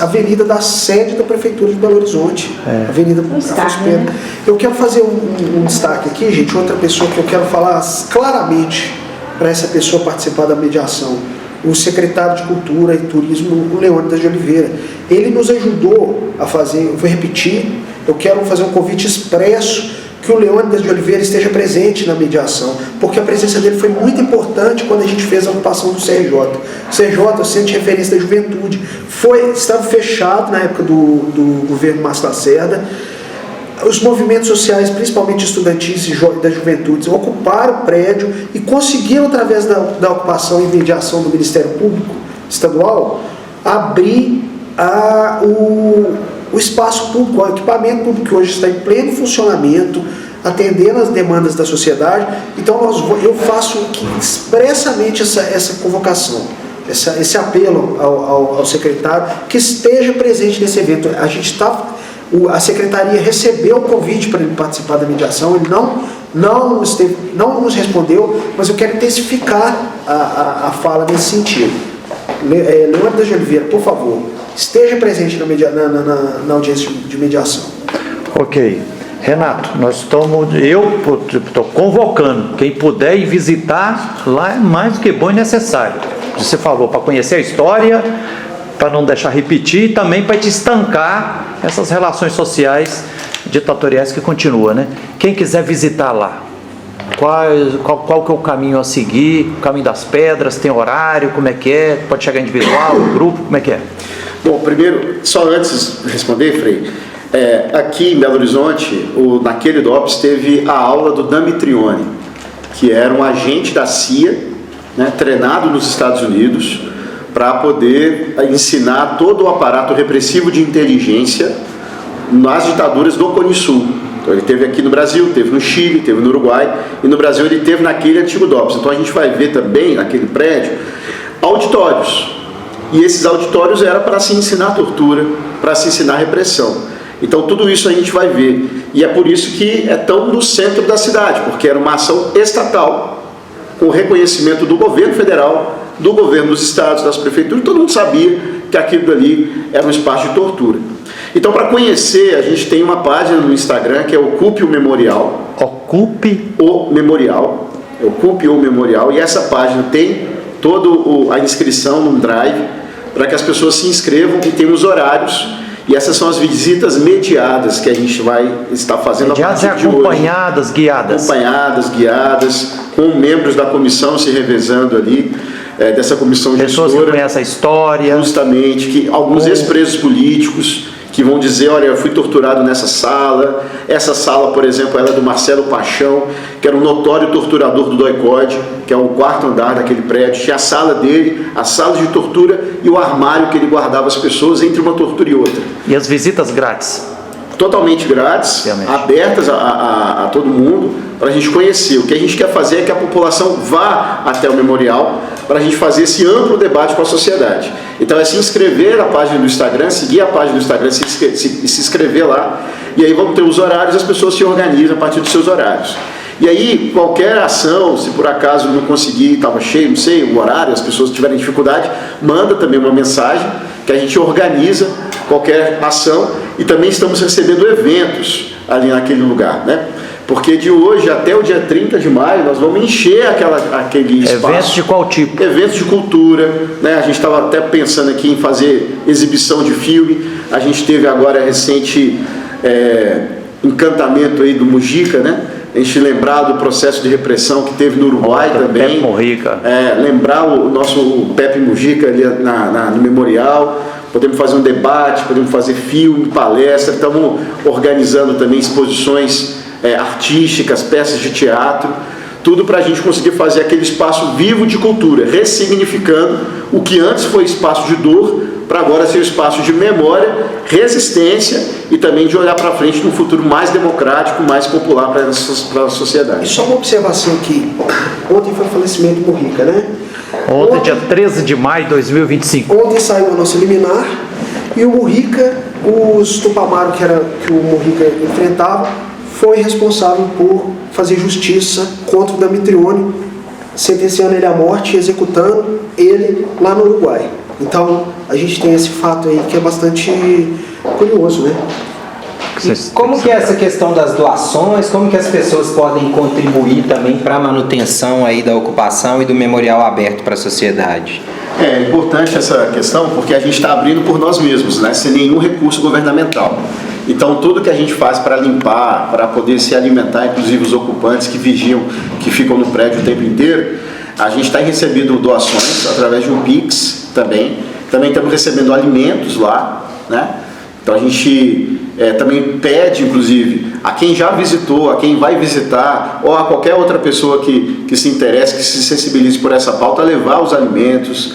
avenida da sede da Prefeitura de Belo Horizonte. Avenida Afonso Pena. Né? Eu quero fazer um destaque aqui, gente, outra pessoa que eu quero falar claramente para essa pessoa participar da mediação. O secretário de Cultura e Turismo, o Leônidas de Oliveira. Ele nos ajudou a fazer, eu vou repetir, eu quero fazer um convite expresso que o Leônidas de Oliveira esteja presente na mediação, porque a presença dele foi muito importante quando a gente fez a ocupação do CRJ. O CRJ, o Centro de Referência da Juventude, estava fechado na época do governo Márcio Lacerda. Os movimentos sociais, principalmente estudantis e da juventude, ocuparam o prédio e conseguiram, através da ocupação e mediação do Ministério Público Estadual, abrir o espaço público, o equipamento público que hoje está em pleno funcionamento, atendendo às demandas da sociedade. Então eu faço aqui expressamente essa convocação, esse apelo ao secretário que esteja presente nesse evento. A secretaria recebeu o convite para ele participar da mediação, ele não nos respondeu, mas eu quero intensificar a fala nesse sentido. Leônidas de Oliveira, por favor, esteja presente na audiência de mediação. Ok. Renato, eu estou convocando, quem puder ir visitar, lá é mais do que bom e necessário. Você falou, para conhecer a história, para não deixar repetir e também para te estancar essas relações sociais ditatoriais que continuam, né? Quem quiser visitar lá, qual que é o caminho a seguir? O caminho das pedras, tem horário, como é que é? Pode chegar individual, grupo, como é que é? Bom, primeiro, só antes de responder, Frei, aqui em Belo Horizonte, naquele DOPS, teve a aula do Damitrione, que era um agente da CIA, né, treinado nos Estados Unidos, para poder ensinar todo o aparato repressivo de inteligência nas ditaduras do Cone Sul. Então ele teve aqui no Brasil, teve no Chile, teve no Uruguai, e no Brasil ele teve naquele antigo DOPS. Então a gente vai ver também, naquele prédio, auditórios. E esses auditórios eram para se ensinar tortura, para se ensinar repressão. Então tudo isso a gente vai ver. E é por isso que é tão no centro da cidade, porque era uma ação estatal, com reconhecimento do governo federal, do governo dos estados, das prefeituras. Todo mundo sabia que aquilo ali era um espaço de tortura. Então, para conhecer, a gente tem uma página no Instagram que é Ocupe o Memorial. Ocupe o Memorial. Ocupe o Memorial. E essa página tem toda a inscrição num drive para que as pessoas se inscrevam e tem os horários. E essas são as visitas mediadas que a gente vai estar fazendo a partir de hoje. Acompanhadas, guiadas. Acompanhadas, guiadas, com membros da comissão se revezando ali. Dessa comissão gestora. Pessoas que conhecem a história. Justamente, que alguns ex-presos políticos que vão dizer, olha, eu fui torturado nessa sala. Essa sala, por exemplo, ela é do Marcelo Paixão, que era um notório torturador do DOI-CODE, que é o 4º andar daquele prédio. Tinha a sala dele, a sala de tortura e o armário que ele guardava as pessoas entre uma tortura e outra. E as visitas grátis? Totalmente grátis, realmente, abertas a todo mundo, para a gente conhecer. O que a gente quer fazer é que a população vá até o memorial para a gente fazer esse amplo debate com a sociedade. Então é se inscrever na página do Instagram, seguir a página do Instagram, se inscrever lá, e aí vamos ter os horários, as pessoas se organizam a partir dos seus horários. E aí, qualquer ação, se por acaso não conseguir, estava cheio, não sei, o horário, as pessoas tiverem dificuldade, manda também uma mensagem que a gente organiza qualquer ação, e também estamos recebendo eventos ali naquele lugar, né? Porque de hoje até o dia 30 de maio nós vamos encher aquele espaço. Eventos de qual tipo? Eventos de cultura, né? A gente estava até pensando aqui em fazer exibição de filme. A gente teve agora recente encantamento aí do Mujica, né? A gente lembrar do processo de repressão que teve no Uruguai também. Pepe Mujica. Lembrar o nosso Pepe Mujica ali no memorial. Podemos fazer um debate, podemos fazer filme, palestra. Estamos organizando também exposições artísticas, peças de teatro. Tudo para a gente conseguir fazer aquele espaço vivo de cultura, ressignificando o que antes foi espaço de dor, para agora ser espaço de memória, resistência e também de olhar para frente num futuro mais democrático, mais popular para a sociedade. E só uma observação aqui. Ontem foi o falecimento do Mujica, né? Ontem, dia 13 de maio de 2025. Ontem saiu a nossa liminar e o Mujica, os Tupamaro que o Mujica enfrentava, foi responsável por fazer justiça contra o Damitrione, sentenciando ele à morte e executando ele lá no Uruguai. Então, a gente tem esse fato aí que é bastante curioso, né? E como que é essa questão das doações, como que as pessoas podem contribuir também para a manutenção aí da ocupação e do memorial aberto para a sociedade? É importante essa questão porque a gente está abrindo por nós mesmos, né? Sem nenhum recurso governamental. Então, tudo que a gente faz para limpar, para poder se alimentar, inclusive os ocupantes que vigiam, que ficam no prédio o tempo inteiro, a gente está recebendo doações através de um Pix também. Também estamos recebendo alimentos lá, né? Então, a gente também pede, inclusive, a quem já visitou, a quem vai visitar, ou a qualquer outra pessoa que se interesse, que se sensibilize por essa pauta, levar os alimentos.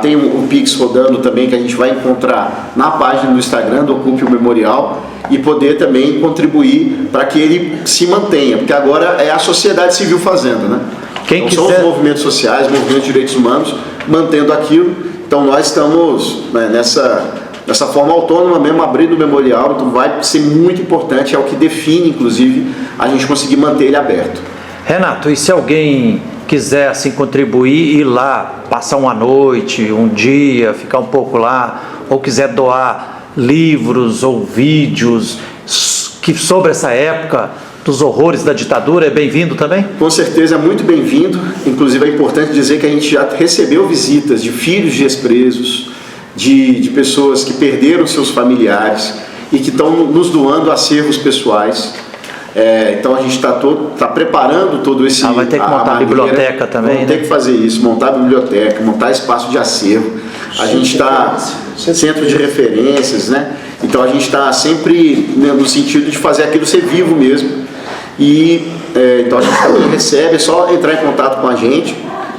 Tem o Pix rodando também, que a gente vai encontrar na página do Instagram do Ocupe o Memorial, e poder também contribuir para que ele se mantenha, porque agora é a sociedade civil fazendo, né? Então, são os movimentos sociais, movimentos de direitos humanos, mantendo aquilo. Então nós estamos nessa forma autônoma mesmo, abrindo o memorial, então vai ser muito importante, é o que define, inclusive, a gente conseguir manter ele aberto. Renato, e se alguém quiser assim contribuir, ir lá, passar uma noite, um dia, ficar um pouco lá, ou quiser doar livros ou vídeos sobre essa época dos horrores da ditadura, é bem-vindo também? Com certeza é muito bem-vindo. Inclusive é importante dizer que a gente já recebeu visitas de filhos de ex-presos, de pessoas que perderam seus familiares e que estão nos doando acervos pessoais. Então a gente está preparando todo esse... vai ter que montar a biblioteca também, vamos ter que fazer isso, montar a biblioteca, montar espaço de acervo. A gente está... Centro de referências, né? Então a gente está sempre no sentido de fazer aquilo ser vivo mesmo. Então a gente também recebe, é só entrar em contato com a gente,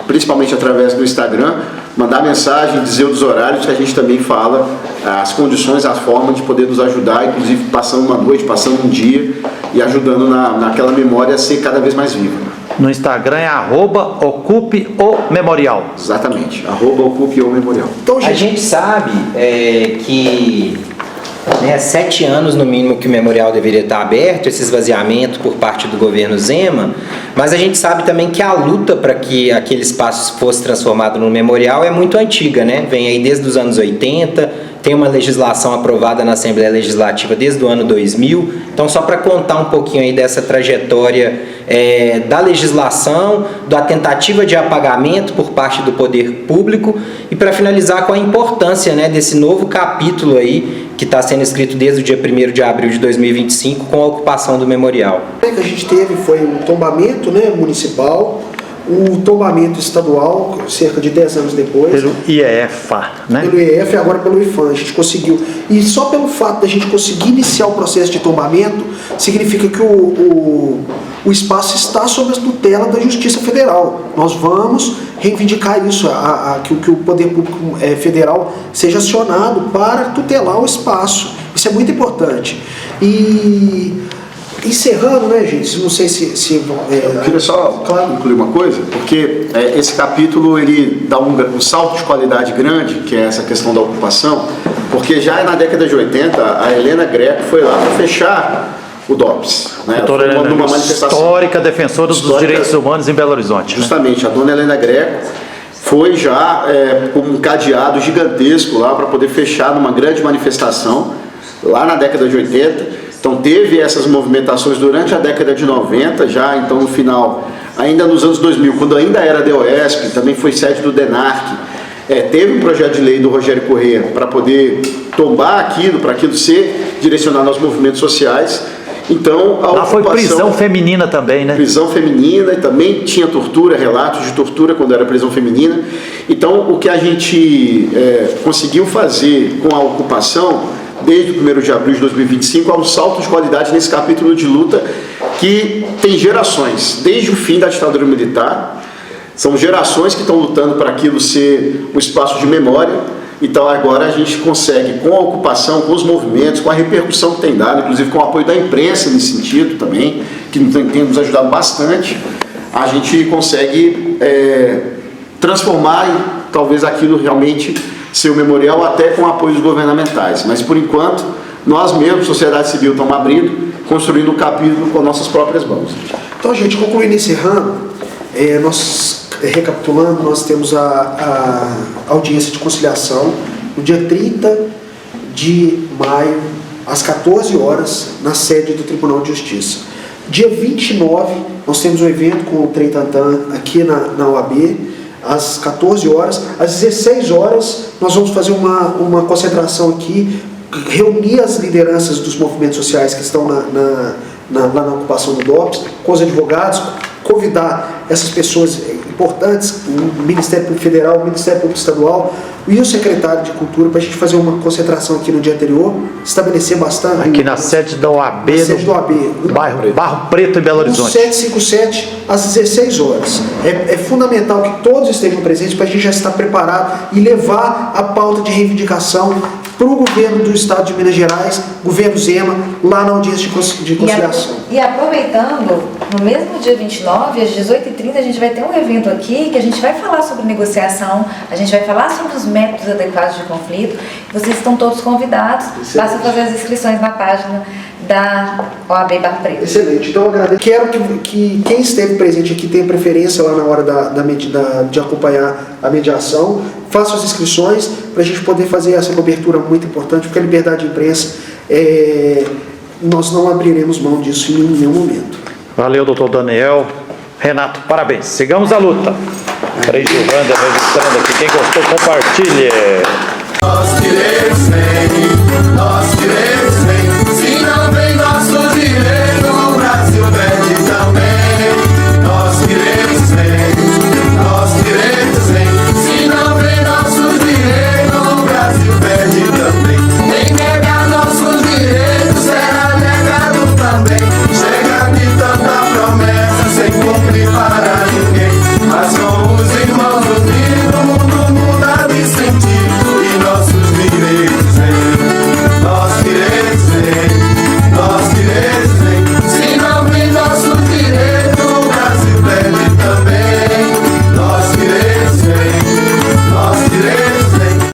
principalmente através do Instagram, mandar mensagem, dizer os horários que a gente também fala, as condições, a forma de poder nos ajudar, inclusive passando uma noite, passando um dia e ajudando naquela memória a ser cada vez mais viva. No Instagram é @ocupeomemorial. Exatamente, @ocupeomemorial. Então, a gente sabe que 7 anos no mínimo que o memorial deveria estar aberto, esse esvaziamento por parte do governo Zema, mas a gente sabe também que a luta para que aquele espaço fosse transformado no memorial é muito antiga, né? Vem aí desde os anos 80, tem uma legislação aprovada na Assembleia Legislativa desde o ano 2000, então só para contar um pouquinho aí dessa trajetória da legislação, da tentativa de apagamento por parte do poder público e para finalizar com a importância, né, desse novo capítulo aí que está sendo escrito desde o dia 1º de abril de 2025 com a ocupação do memorial. O que a gente teve foi um tombamento, né, municipal, o tombamento estadual, cerca de 10 anos depois. Pelo IEFA, né? Pelo IEF e agora pelo IFAM, a gente conseguiu. E só pelo fato da gente conseguir iniciar o processo de tombamento, significa que o espaço está sob a tutela da Justiça Federal. Nós vamos reivindicar isso, que o Poder Público Federal seja acionado para tutelar o espaço. Isso é muito importante. E Encerrando, né, gente? Não sei se Eu queria só concluir uma coisa, porque esse capítulo ele dá um salto de qualidade grande, que é essa questão da ocupação, porque já na década de 80 a Helena Greco foi lá para fechar o DOPS, né? Numa manifestação histórica defensora dos direitos humanos em Belo Horizonte. Justamente, né? A dona Helena Greco foi já com um cadeado gigantesco lá para poder fechar numa grande manifestação lá na década de 80. Então teve essas movimentações durante a década de 90, já então no final, ainda nos anos 2000, quando ainda era DOESP, também foi sede do DENARC, teve um projeto de lei do Rogério Corrêa para poder tombar aquilo, para aquilo ser direcionado aos movimentos sociais. Então, lá foi prisão feminina também, né? Prisão feminina, e também tinha tortura, relatos de tortura quando era prisão feminina. Então, o que a gente conseguiu fazer com a ocupação, desde o 1º de abril de 2025, há um salto de qualidade nesse capítulo de luta que tem gerações, desde o fim da ditadura militar, são gerações que estão lutando para aquilo ser um espaço de memória. Então agora a gente consegue, com a ocupação, com os movimentos, com a repercussão que tem dado, inclusive com o apoio da imprensa nesse sentido também, que tem nos ajudado bastante, a gente consegue transformar e talvez aquilo realmente ser o memorial, até com apoios governamentais. Mas por enquanto, nós mesmos, sociedade civil, estamos abrindo, construindo um capítulo com nossas próprias mãos. Então, gente, concluindo e encerrando, recapitulando, nós temos a audiência de conciliação no dia 30 de maio, às 14 horas, na sede do Tribunal de Justiça. Dia 29, nós temos um evento com o Trem Tantan aqui na OAB, às 14 horas. Às 16 horas, nós vamos fazer uma concentração aqui, reunir as lideranças dos movimentos sociais que estão lá na ocupação do DOPS, com os advogados, convidar essas pessoas importantes, o Ministério Público Federal, o Ministério Público Estadual e o secretário de Cultura, para a gente fazer uma concentração aqui no dia anterior, estabelecer bastante... Aqui na sede da OAB, Barro Preto, em Belo Horizonte. 757, às 16 horas. É fundamental que todos estejam presentes para a gente já estar preparado e levar a pauta de reivindicação para o governo do Estado de Minas Gerais, governo Zema, lá na audiência de conciliação. E aproveitando, no mesmo dia 29, às 18h30, a gente vai ter um evento aqui que a gente vai falar sobre negociação, a gente vai falar sobre os métodos adequados de conflito. Vocês estão todos convidados, basta fazer as inscrições na página da OAB Barro Preto. Excelente, então eu agradeço. Quero que quem esteve presente aqui tenha preferência lá na hora de acompanhar a mediação, faça as inscrições para a gente poder fazer essa cobertura muito importante, porque a liberdade de imprensa, nós não abriremos mão disso em nenhum momento. Valeu, doutor Daniel. Renato, parabéns. Sigamos a luta. Frei Gilvander registrando aqui. Quem gostou, compartilhe. Nós queremos bem, se não vem nosso direito, o Brasil perde também. Nós queremos bem, se não vem nosso direito, o Brasil perde também. Nem negar nossos direitos será negado também. Chega de tanta promessa sem cumprir para ninguém, mas